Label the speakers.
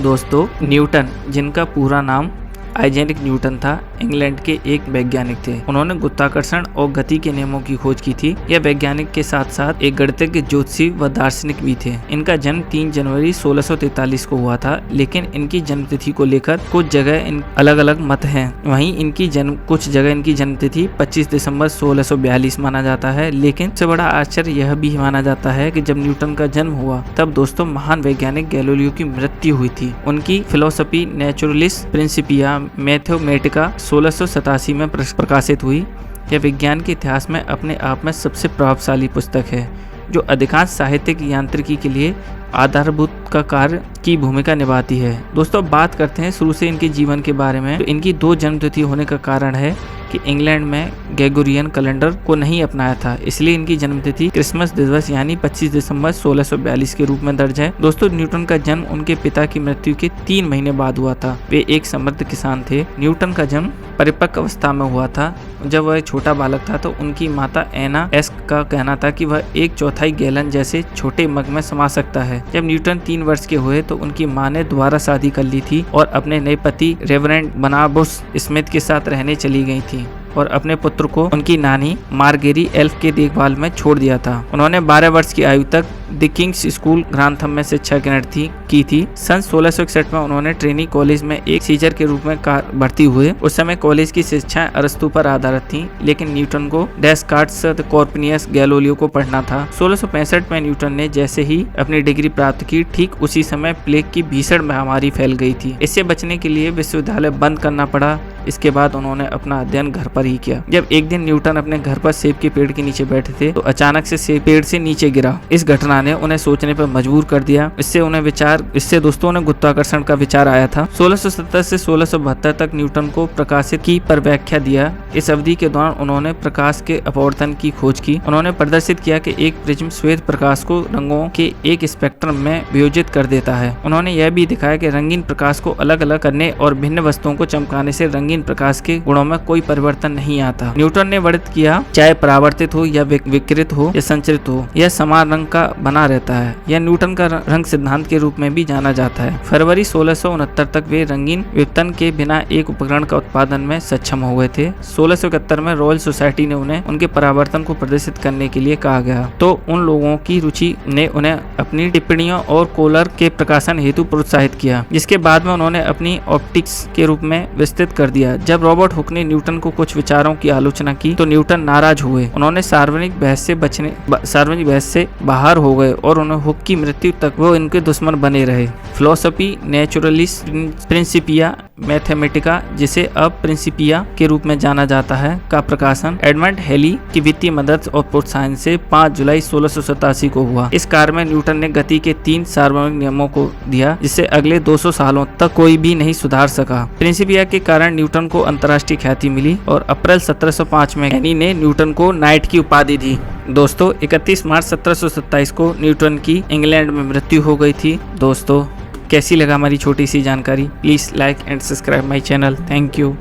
Speaker 1: दोस्तों, न्यूटन, जिनका पूरा नाम आइजैक न्यूटन था, इंग्लैंड के एक वैज्ञानिक थे। उन्होंने गुरुत्वाकर्षण और गति के नियमों की खोज की थी। यह वैज्ञानिक के साथ साथ एक गणितज्ञ, ज्योतिषी व दार्शनिक भी थे। इनका जन्म 3 जनवरी 1643 को हुआ था, लेकिन इनकी जन्मतिथि को लेकर कुछ जगह अलग अलग मत हैं। वहीं कुछ जगह इनकी जन्मतिथि 25 दिसंबर 1642 माना जाता है। लेकिन सबसे बड़ा आश्चर्य यह भी माना जाता है कि जब न्यूटन का जन्म हुआ तब दोस्तों महान वैज्ञानिक गैलीलियो की मृत्यु हुई थी। उनकी फिलोसफी नेचुरलिस प्रिंसिपिया मैथमेटिका 1687 में प्रकाशित हुई। यह विज्ञान के इतिहास में अपने आप में सबसे प्रभावशाली पुस्तक है, जो अधिकांश साहित्यिक यांत्रिकी के लिए आधारभूत का कार्य की भूमिका निभाती है। दोस्तों, बात करते हैं शुरू से इनके जीवन के बारे में। तो इनकी 2 जन्मतिथि होने का कारण है कि इंग्लैंड में ग्रेगोरियन कैलेंडर को नहीं अपनाया था, इसलिए इनकी जन्मतिथि क्रिसमस दिवस यानी 25 दिसंबर 1642 के रूप में दर्ज है। दोस्तों, न्यूटन का जन्म उनके पिता की मृत्यु के 3 महीने बाद हुआ था। वे एक समृद्ध किसान थे। न्यूटन का जन्म परिपक्व अवस्था में हुआ था। जब वह छोटा बालक था तो उनकी माता एना एस का कहना था कि वह 1/4 गैलन जैसे छोटे मग में समा सकता है। जब न्यूटन 3 वर्ष के हुए तो उनकी मां ने दोबारा शादी कर ली थी और अपने नए पति रेवरेंड बनाबुस स्मिथ के साथ रहने चली गई थी और अपने पुत्र को उनकी नानी मार्गेरी एल्फ के देखभाल में छोड़ दिया था। उन्होंने 12 वर्ष की आयु तक द किंग्स स्कूल ग्रांथम में शिक्षा ग्रहण की थी। सन 1661 में उन्होंने ट्रेनी कॉलेज में एक टीचर के रूप में भर्ती हुए। उस समय कॉलेज की शिक्षाएं अरस्तु पर आधारित थी, लेकिन न्यूटन को डेस्कार्ट्स, कॉर्पनियस, गैलीलियो को पढ़ना था। 1665 में न्यूटन ने जैसे ही अपनी डिग्री प्राप्त की, ठीक उसी समय प्लेग की भीषण महामारी फैल गई थी। इससे बचने के लिए विश्वविद्यालय बंद करना पड़ा। इसके बाद उन्होंने अपना अध्ययन घर पर ही किया। जब एक दिन न्यूटन अपने घर पर सेब के पेड़ के नीचे बैठे थे तो अचानक से सेब पेड़ से नीचे गिरा। इस घटना ने उन्हें सोचने पर मजबूर कर दिया। इससे दोस्तों ने गुरुत्वाकर्षण का विचार आया था। 1670 से 1672 तक न्यूटन को प्रकाशित की पर व्याख्या दिया। इस अवधि के दौरान उन्होंने प्रकाश के अपवर्तन की खोज की। उन्होंने प्रदर्शित किया कि एक प्रिज्म श्वेत प्रकाश को रंगों के एक स्पेक्ट्रम में वियोजित कर देता है। उन्होंने यह भी दिखाया कि रंगीन प्रकाश को अलग अलग करने और भिन्न वस्तुओं को चमकाने से रंगीन प्रकाश के गुणों में कोई परिवर्तन नहीं आता। न्यूटन ने वर्णित किया, चाहे परावर्तित हो या विकृत हो या संचरित हो, यह समान रंग का बना रहता है। यह न्यूटन का रंग सिद्धांत के रूप में भी जाना जाता है। फरवरी 1669 तक वे रंगीन विवर्तन के बिना एक उपकरण का उत्पादन में सक्षम हो गए थे। 1671 में रॉयल सोसाइटी ने उन्हें उनके परावर्तन को प्रदर्शित करने के लिए कहा गया, तो उन लोगों की रुचि ने उन्हें अपनी टिप्पणियों और कोलर के प्रकाशन हेतु प्रोत्साहित किया, जिसके बाद में उन्होंने अपनी ऑप्टिक्स के रूप में विस्तृत कर दिया। जब रॉबर्ट हुक ने न्यूटन को कुछ विचारों की आलोचना की तो न्यूटन नाराज हुए। उन्होंने सार्वजनिक बहस से बाहर हो गए और उन्हें हुक की मृत्यु तक वो इनके दुश्मन बने रहे। फिलोसफी नेचुरलिस प्रिंसिपिया मैथमेटिका, जिसे अब प्रिंसिपिया के रूप में जाना जाता है, का प्रकाशन एडमंड हेली की वित्तीय मदद और प्रोत्साहन से 5 जुलाई 1687 को हुआ। इस कार्य में न्यूटन ने गति के 3 सार्वभौमिक नियमों को दिया, जिसे अगले 200 सालों तक कोई भी नहीं सुधार सका। प्रिंसिपिया के कारण न्यूटन को अंतर्राष्ट्रीय ख्याति मिली और अप्रैल 1705 में हेनी ने न्यूटन को नाइट की उपाधि दी। दोस्तों, 31 मार्च 1727 को न्यूटन की इंग्लैंड में मृत्यु हो गई थी। दोस्तों, कैसी लगा हमारी छोटी सी जानकारी? Please like and subscribe my channel. Thank you.